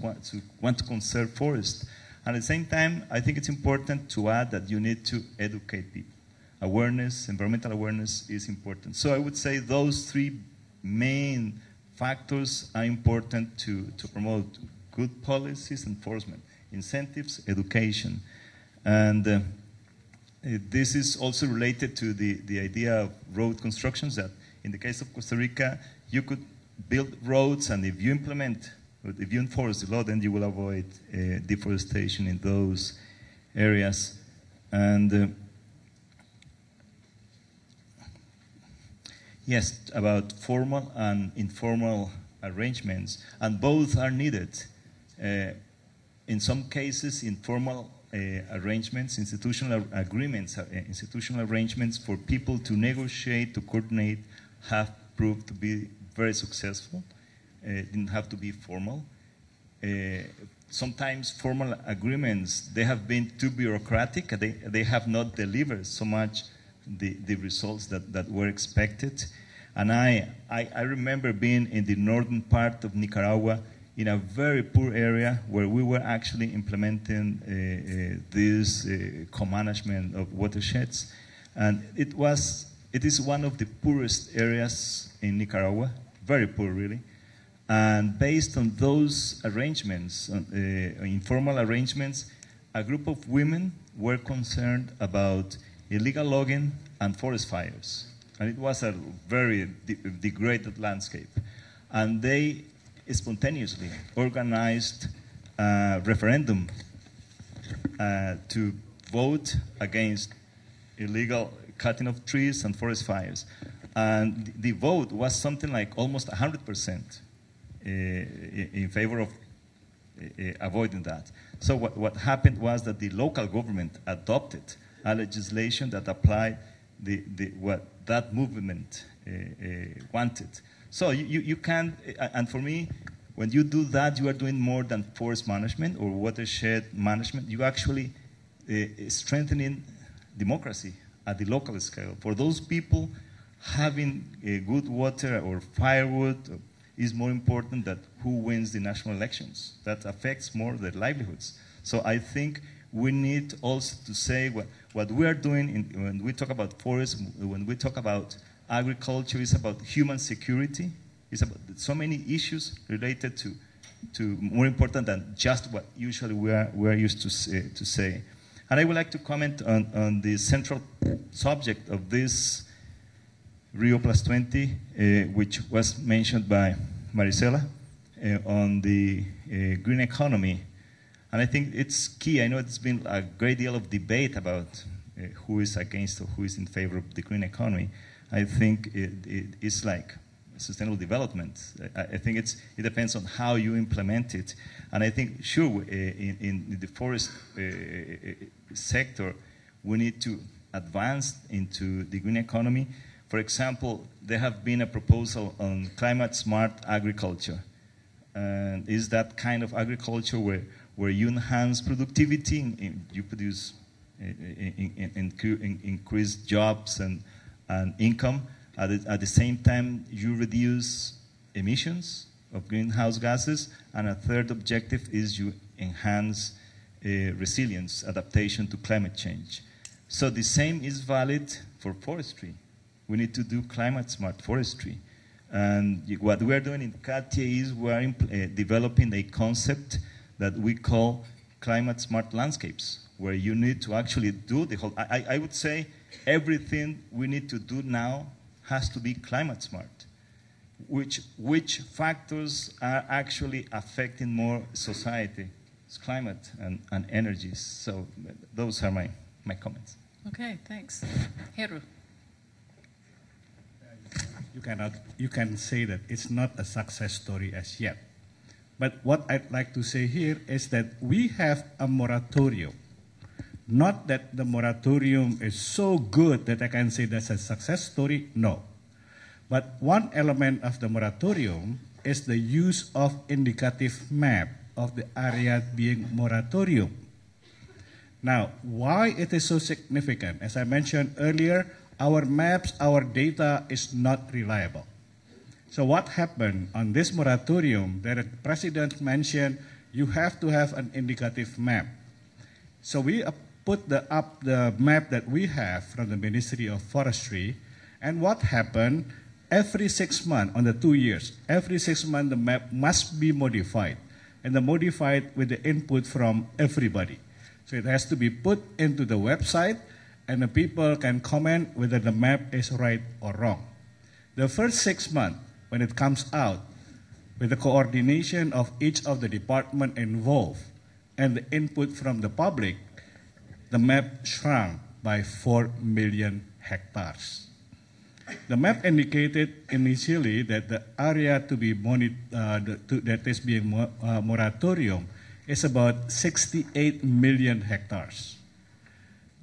want to conserve forest. And at the same time, I think it's important to add that you need to educate people. Awareness, environmental awareness is important. So I would say those three main factors are important to promote good policies, enforcement, incentives, education. And this is also related to the idea of road constructions, that in the case of Costa Rica, you could build roads, and if you enforce the law, then you will avoid deforestation in those areas. And yes, about formal and informal arrangements, and both are needed. In some cases, informal arrangements, institutional agreements, institutional arrangements for people to negotiate, to coordinate, have proved to be very successful. Didn't have to be formal. Sometimes formal agreements, they have been too bureaucratic. They have not delivered so much the results that were expected. And I remember being in the northern part of Nicaragua in a very poor area where we were actually implementing this co-management of watersheds. And it is one of the poorest areas in Nicaragua, very poor really. And based on those arrangements, informal arrangements, a group of women were concerned about illegal logging and forest fires. And it was a very degraded landscape. And they spontaneously organized a referendum to vote against illegal cutting of trees and forest fires. And the vote was something like almost 100% in favor of avoiding that. So what happened was that the local government adopted a legislation that applied what that movement wanted. So you can, and for me, when you do that, you are doing more than forest management or watershed management. You actually strengthening democracy at the local scale. For those people, having good water or firewood is more important than who wins the national elections. That affects more their livelihoods. So I think we need also to say what we are doing when we talk about forests, when we talk about agriculture, is about human security. It's about so many issues related to more important than just what usually we are used to say. And I would like to comment on the central subject of this Rio+20, which was mentioned by Marisela, on the green economy. And I think it's key. I know it's been a great deal of debate about who is against or who is in favor of the green economy. I think it's like sustainable development. I think it depends on how you implement it. And I think, sure, in the forest sector, we need to advance into the green economy. For example, there have been a proposal on climate-smart agriculture. And is that kind of agriculture where you enhance productivity, you produce, increase jobs and income, at the same time you reduce emissions of greenhouse gases, and a third objective is you enhance resilience, adaptation to climate change. So the same is valid for forestry. We need to do climate-smart forestry. And what we're doing in CATIA is we're developing a concept that we call climate-smart landscapes, where you need to actually do the whole, I would say everything we need to do now has to be climate-smart. Which factors are actually affecting more society? It's climate and energies. So those are my comments. Okay, thanks. Heru. You can say that it's not a success story as yet. But what I'd like to say here is that we have a moratorium. Not that the moratorium is so good that I can say that's a success story, no. But one element of the moratorium is the use of indicative map of the area being moratorium. Now, why it is so significant? As I mentioned earlier, our maps, our data is not reliable. So what happened on this moratorium that the president mentioned, you have to have an indicative map. So we put up the map that we have from the Ministry of Forestry, and what happened, every 6 months, on the 2 years, every 6 months the map must be modified, and modified with the input from everybody. So it has to be put into the website, and the people can comment whether the map is right or wrong. The first 6 months, when it comes out, with the coordination of each of the department involved and the input from the public, the map shrunk by 4 million hectares. The map indicated initially that the area to be that is being moratorium is about 68 million hectares.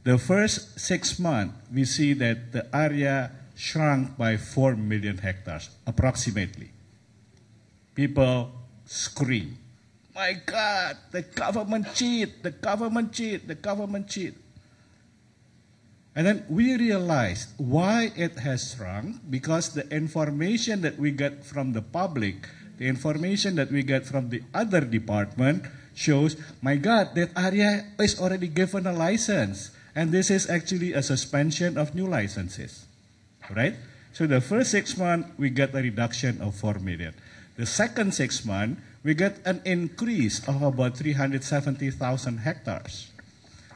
The first 6 months, we see that the area shrunk by 4 million hectares, approximately. People scream, "My God, the government cheat, the government cheat, the government cheat." And then we realized why it has shrunk, because the information that we get from the public, the information that we get from the other department shows, my God, that area is already given a license. And this is actually a suspension of new licenses, right? So the first 6 months, we get a reduction of 4 million. The second 6 months, we get an increase of about 370,000 hectares.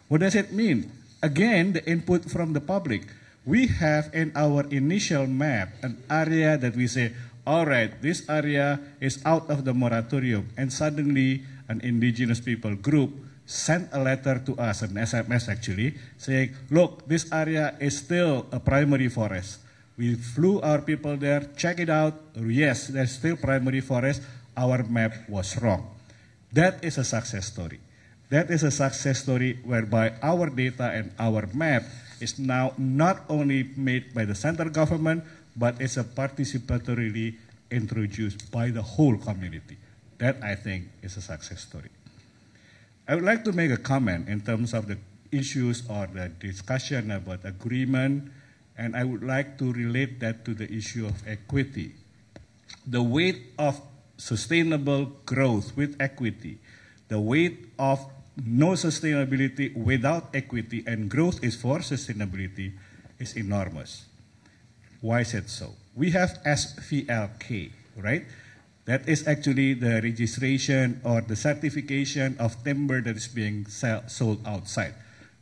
What does it mean? Again, the input from the public. We have in our initial map an area that we say, all right, this area is out of the moratorium, and suddenly an indigenous people group sent a letter to us, an SMS actually, saying, look, this area is still a primary forest. We flew our people there, check it out, yes, there's still primary forest, our map was wrong. That is a success story. That is a success story whereby our data and our map is now not only made by the central government, but it's a participatorily introduced by the whole community. That, I think, is a success story. I would like to make a comment in terms of the issues or the discussion about agreement, and I would like to relate that to the issue of equity. The weight of sustainable growth with equity, the weight of no sustainability without equity, and growth is for sustainability, is enormous. Why is it so? We have SVLK, right? That is actually the registration or the certification of timber that is being sold outside.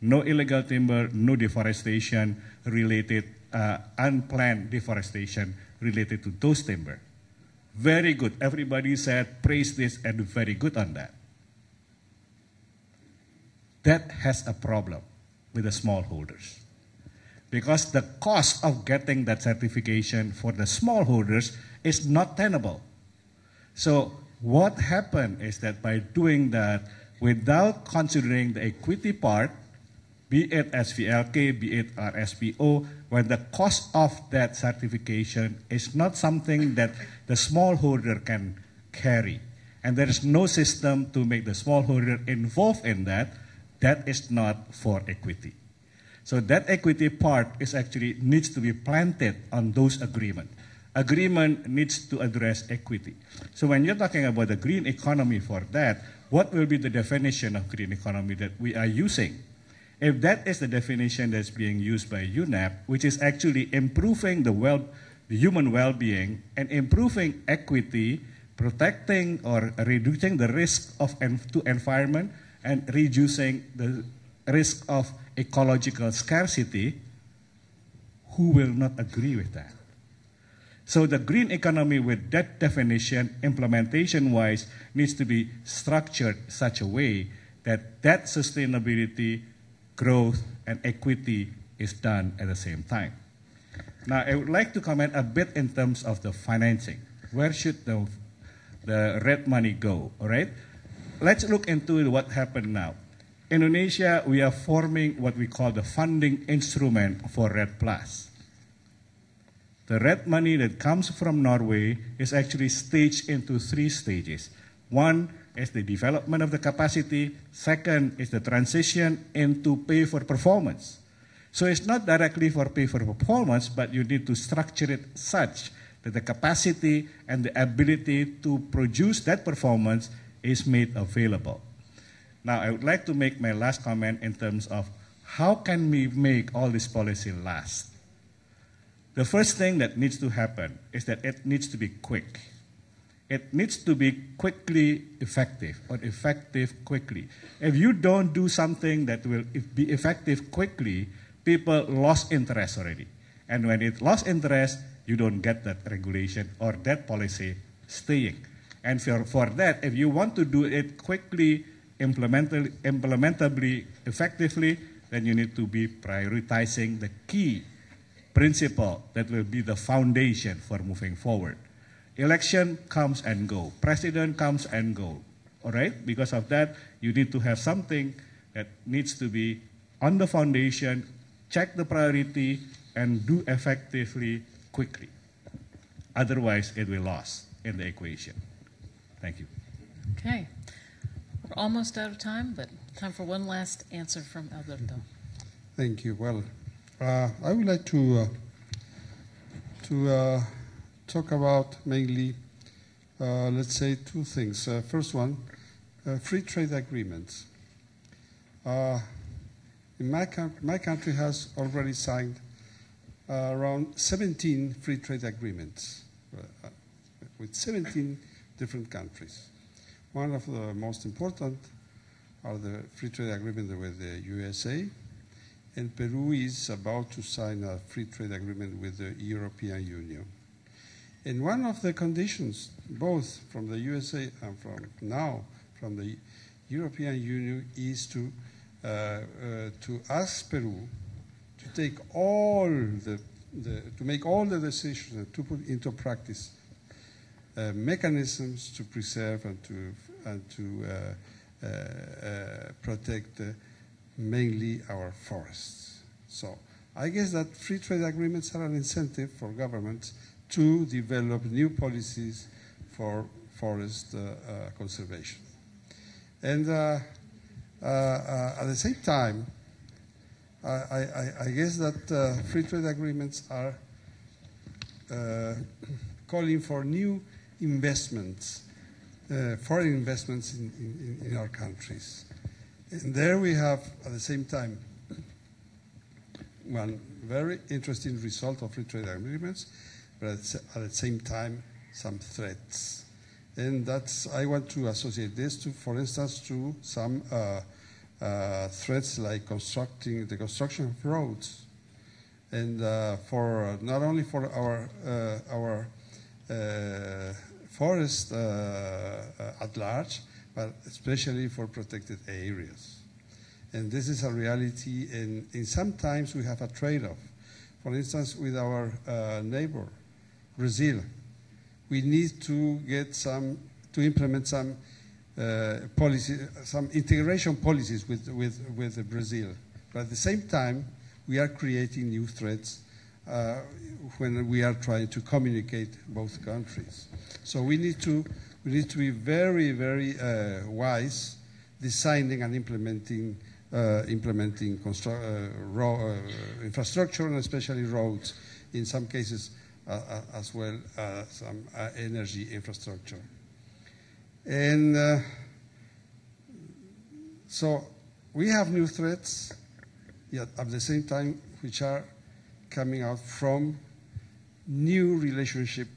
No illegal timber, no deforestation related, unplanned deforestation related to those timber. Very good. Everybody said, praise this, and very good on that. That has a problem with the smallholders. Because the cost of getting that certification for the smallholders is not tenable. So what happened is that by doing that, without considering the equity part, be it SVLK, be it RSPO, when the cost of that certification is not something that the smallholder can carry, and there is no system to make the smallholder involved in that, that is not for equity. So that equity part is actually needs to be planted on those agreements. Agreement needs to address equity. So when you're talking about the green economy for that, what will be the definition of green economy that we are using? If that is the definition that's being used by UNEP, which is actually improving the human well-being and improving equity, protecting or reducing the risk to environment and reducing the risk of ecological scarcity, who will not agree with that? So the green economy with that definition, implementation-wise, needs to be structured such a way that that sustainability, growth, and equity is done at the same time. Now, I would like to comment a bit in terms of the financing. Where should the red money go, all right? Let's look into what happened now. Indonesia, we are forming what we call the funding instrument for RED+. The red money that comes from Norway is actually staged into 3 stages. One is the development of the capacity. Second is the transition into pay for performance. So it's not directly for pay for performance, but you need to structure it such that the capacity and the ability to produce that performance is made available. Now, I would like to make my last comment in terms of how can we make all this policy last? The first thing that needs to happen is that it needs to be quick. It needs to be quickly effective, or effective quickly. If you don't do something that will be effective quickly, people lost interest already. And when it lost interest, you don't get that regulation or that policy staying. And for that, if you want to do it quickly, implementably, effectively, then you need to be prioritizing the key principle that will be the foundation for moving forward. Election comes and go. President comes and go. All right? Because of that, you need to have something that needs to be on the foundation, check the priority, and do effectively quickly. Otherwise, it will lose in the equation. Thank you. Okay. We're almost out of time, but time for one last answer from Alberto. Thank you. Well, I would like to talk about mainly, let's say, 2 things. First one, free trade agreements. In my country has already signed around 17 free trade agreements with 17 different countries. One of the most important are the free trade agreement with the USA, and Peru is about to sign a free trade agreement with the European Union. And one of the conditions, both from the USA and from the European Union, is to ask Peru to take to make all the decisions and to put into practice mechanisms to preserve and to protect mainly our forests. So I guess that free trade agreements are an incentive for governments to develop new policies for forest conservation. And at the same time, I guess that free trade agreements are calling for new investments, foreign investments in our countries. And there we have, at the same time, one very interesting result of free trade agreements, but at the same time, some threats. And I want to associate this to, for instance, to some threats like the construction of roads, and for not only for our forest at large, but especially for protected areas. And this is a reality, and sometimes we have a trade-off. For instance, with our neighbor, Brazil, we need to implement some policy, some integration policies with Brazil. But at the same time, we are creating new threats when we are trying to communicate both countries. So we need to be very, very wise designing and implementing infrastructure, and especially roads, in some cases as well as some energy infrastructure. And so we have new threats, yet at the same time, which are coming out from new relationships,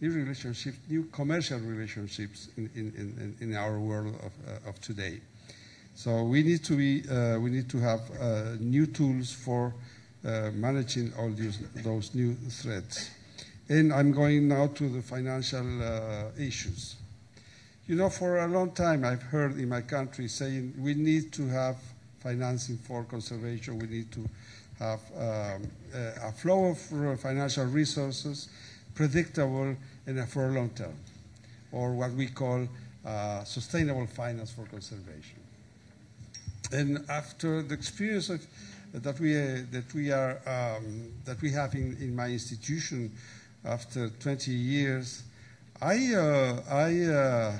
new commercial relationships in our world of today. So we need to have new tools for managing all those new threats. And I'm going now to the financial issues. You know, for a long time I've heard in my country saying we need to have financing for conservation, we need to have a flow of financial resources, predictable and for a long term, or what we call sustainable finance for conservation. And after the experience that we have in my institution, after 20 years, I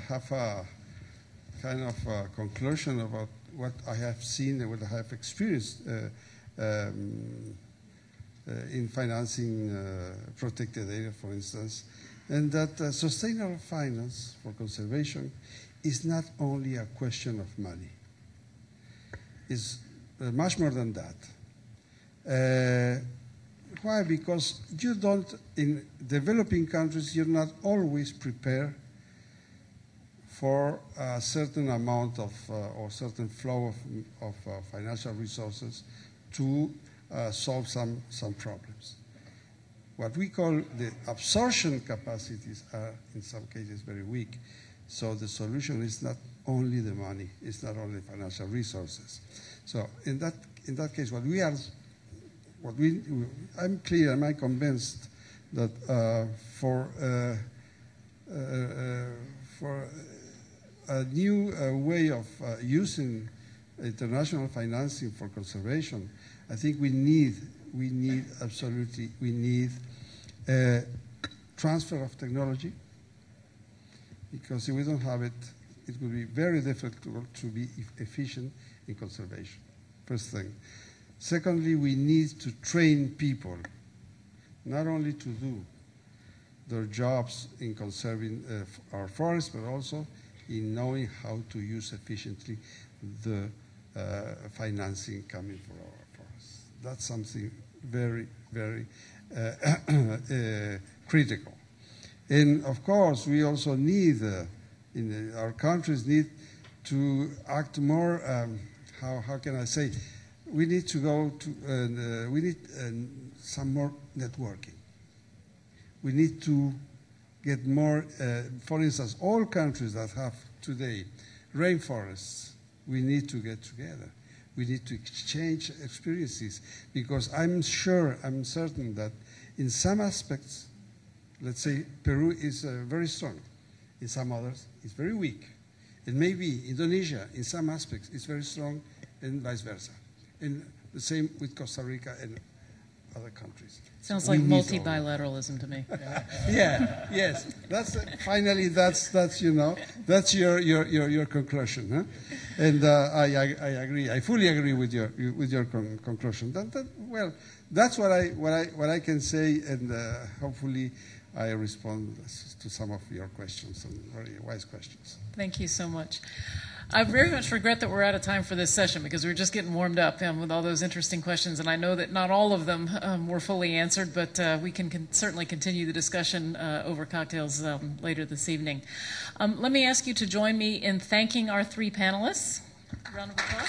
have a kind of conclusion about what I have seen and what I have experienced in financing protected area, for instance, and that sustainable finance for conservation is not only a question of money. It's much more than that. Why? Because you don't, in developing countries, you're not always prepared for a certain amount of or certain flow of financial resources to solve some problems. What we call the absorption capacities are, in some cases, very weak. So the solution is not only the money, it's not only financial resources. So in that case, I'm clear, I'm convinced that for a new way of using international financing for conservation, I think we need transfer of technology, because if we don't have it, it will be very difficult to be efficient in conservation, first thing. Secondly, we need to train people, not only to do their jobs in conserving our forests, but also in knowing how to use efficiently the financing coming from our forests. That's something very, very critical. And of course, we also need, our countries need to act more, how can I say, we need to go to, we need some more networking. We need to get more, for instance, all countries that have today rainforests, we need to get together. We need to exchange experiences, because I'm certain that in some aspects, let's say Peru is very strong. In some others, it's very weak. And maybe Indonesia, in some aspects, is very strong, and vice versa. And the same with Costa Rica and other countries. Sounds like multi-bilateralism to me. Yeah, yes. That's finally that's you know, that's your conclusion, huh? And I agree. I fully agree with your conclusion. Well, that's what I can say, and hopefully I respond to some of your questions, some very wise questions. Thank you so much. I very much regret that we're out of time for this session, because we're just getting warmed up with all those interesting questions, and I know that not all of them were fully answered, but we can certainly continue the discussion over cocktails later this evening. Let me ask you to join me in thanking our three panelists. Round of applause.